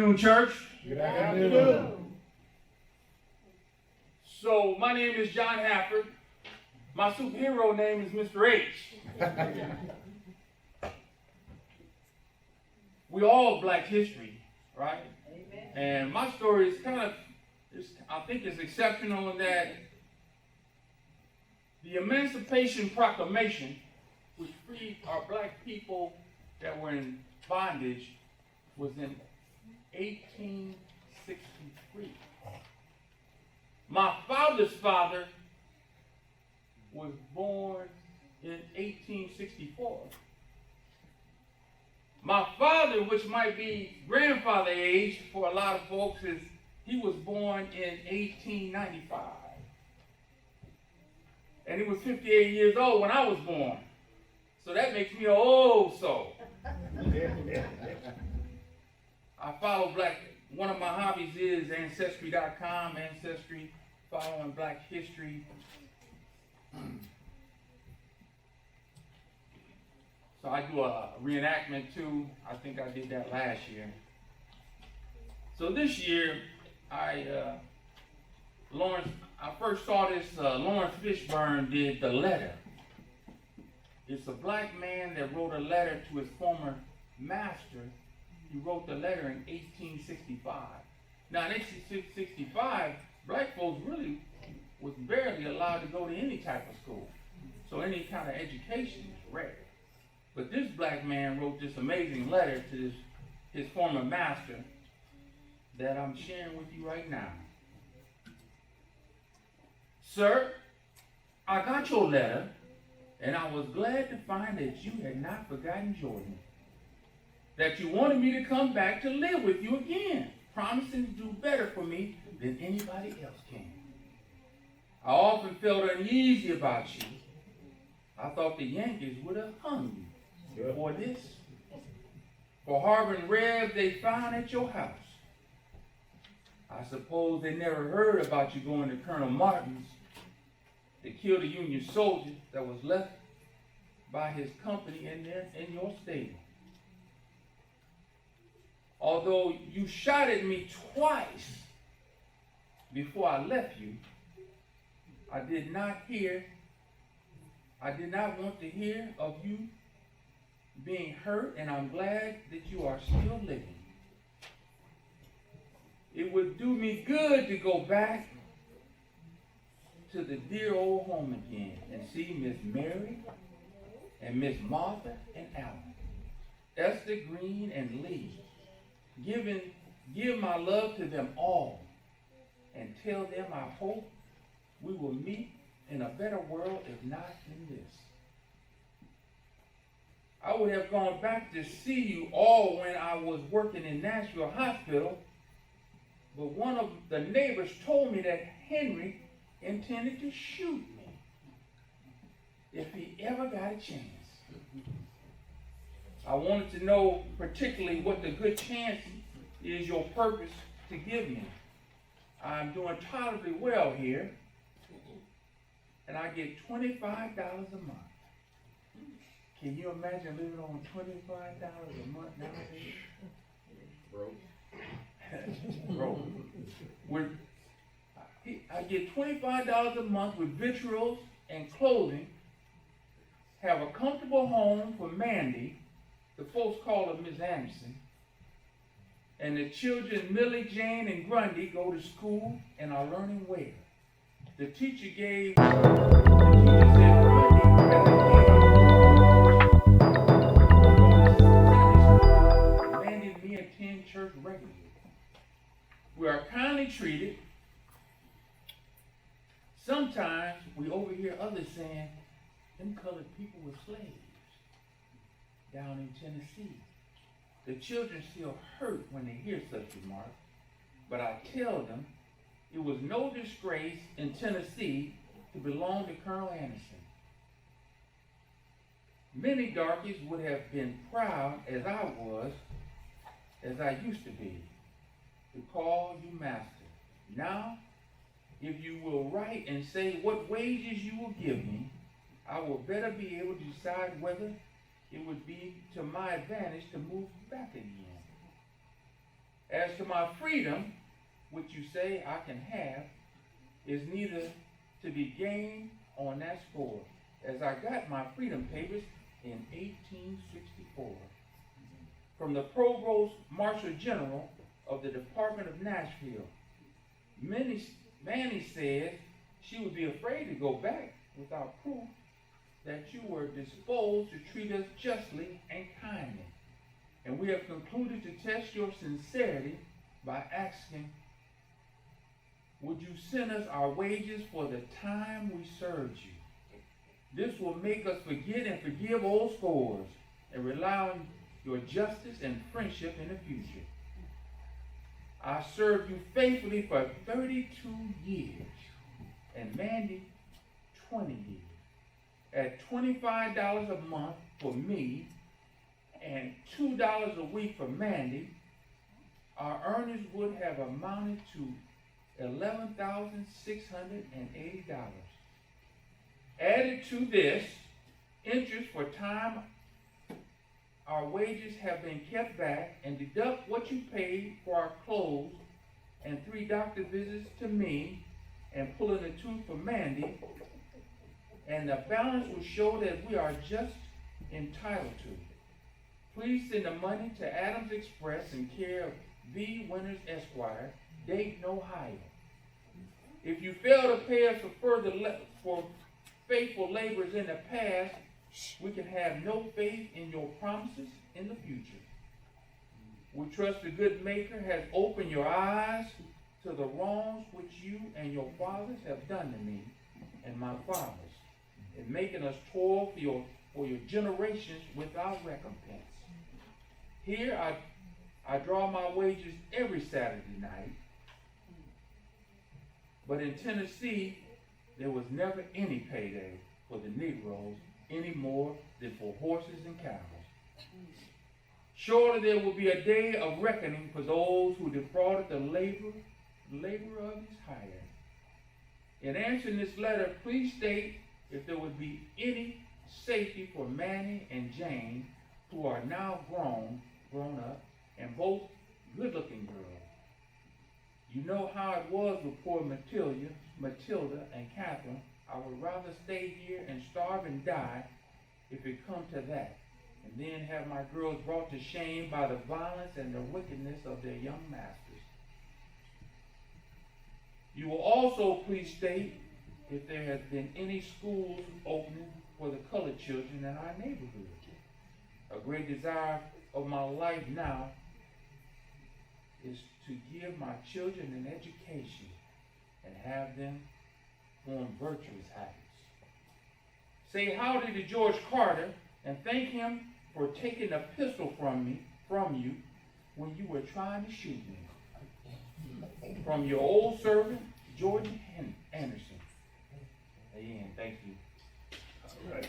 afternoon, church. Good afternoon. So, my name is John Hafford. My superhero name is Mr. H. We all Black history, right? Amen. And my story is I think it's exceptional in that the Emancipation Proclamation, which freed our Black people that were in bondage, was in 1863. My father's father was born in 1864. My father, which might be grandfather age for a lot of folks, he was born in 1895. And he was 58 years old when I was born. So that makes me an old soul. I follow Black. One of my hobbies is Ancestry.com, Ancestry, following Black history. So I do a reenactment too. I think I did that last year. So this year, I first saw this, Lawrence Fishburne did The Letter. It's a Black man that wrote a letter to his former master. He wrote the letter in 1865. Now in 1865, Black folks really was barely allowed to go to any type of school. So any kind of education is rare. But this Black man wrote this amazing letter to his former master that I'm sharing with you right now. Sir, I got your letter, and I was glad to find that you had not forgotten Jordan. That you wanted me to come back to live with you again, promising to do better for me than anybody else can. I often felt uneasy about you. I thought the Yankees would have hung you for this. For harboring Rebs they found at your house. I suppose they never heard about you going to Colonel Martin's to kill the Union soldier that was left by his company in your stable. Although you shot at me twice before I left you, I did not want to hear of you being hurt, and I'm glad that you are still living. It would do me good to go back to the dear old home again and see Miss Mary and Miss Martha and Allen, Esther Green and Lee. Give my love to them all and tell them I hope we will meet in a better world, if not in this. I would have gone back to see you all when I was working in Nashville Hospital, but one of the neighbors told me that Henry intended to shoot me if he ever got a chance. I wanted to know particularly what the good chance is your purpose to give me. I'm doing tolerably well here, and I get $25 a month. Can you imagine living on $25 a month nowadays? Broke. I get $25 a month with victuals and clothing, have a comfortable home for Mandy, the folks call her Miss Anderson, and the children Millie, Jane, and Grundy go to school and are learning well. The teacher said Grundy has Mandy and me attend church regularly. We are kindly treated. Sometimes we overhear others saying, them colored people were slaves down in Tennessee. The children feel hurt when they hear such remarks, but I tell them it was no disgrace in Tennessee to belong to Colonel Anderson. Many darkies would have been proud, as I was, as I used to be, to call you master. Now, if you will write and say what wages you will give me, I will better be able to decide whether it would be to my advantage to move back again. As to my freedom, which you say I can have, is neither to be gained on that score, as I got my freedom papers in 1864 from the Provost Marshal General of the Department of Nashville. Manny said she would be afraid to go back without proof that you were disposed to treat us justly and kindly. And we have concluded to test your sincerity by asking, would you send us our wages for the time we served you? This will make us forget and forgive old scores and rely on your justice and friendship in the future. I served you faithfully for 32 years, and Mandy 20 years. At $25 a month for me and $2 a week for Mandy, our earnings would have amounted to $11,680. Added to this, interest for time our wages have been kept back, and deduct what you paid for our clothes and 3 doctor visits to me, and pulling a tooth for Mandy, and the balance will show that we are just entitled to. Please send the money to Adams Express in care of V. Winters, Esquire, Dayton, Ohio. If you fail to pay us for faithful labors in the past, we can have no faith in your promises in the future. We trust the good Maker has opened your eyes to the wrongs which you and your fathers have done to me and my fathers, in making us toil for your generations without recompense. Here I draw my wages every Saturday night, but in Tennessee there was never any payday for the Negroes any more than for horses and cows. Surely there will be a day of reckoning for those who defrauded the laborer of his hire. In answering this letter, please state if there would be any safety for Manny and Jane, who are now grown up, and both good-looking girls. You know how it was with poor Matilda and Catherine. I would rather stay here and starve and die if it come to that, and then have my girls brought to shame by the violence and the wickedness of their young masters. You will also please state if there has been any schools opening for the colored children in our neighborhood. A great desire of my life now is to give my children an education and have them form virtuous habits. Say howdy to George Carter and thank him for taking a pistol from you when you were trying to shoot me. From your old servant, Jordan Anderson. Amen. Thank you. All right.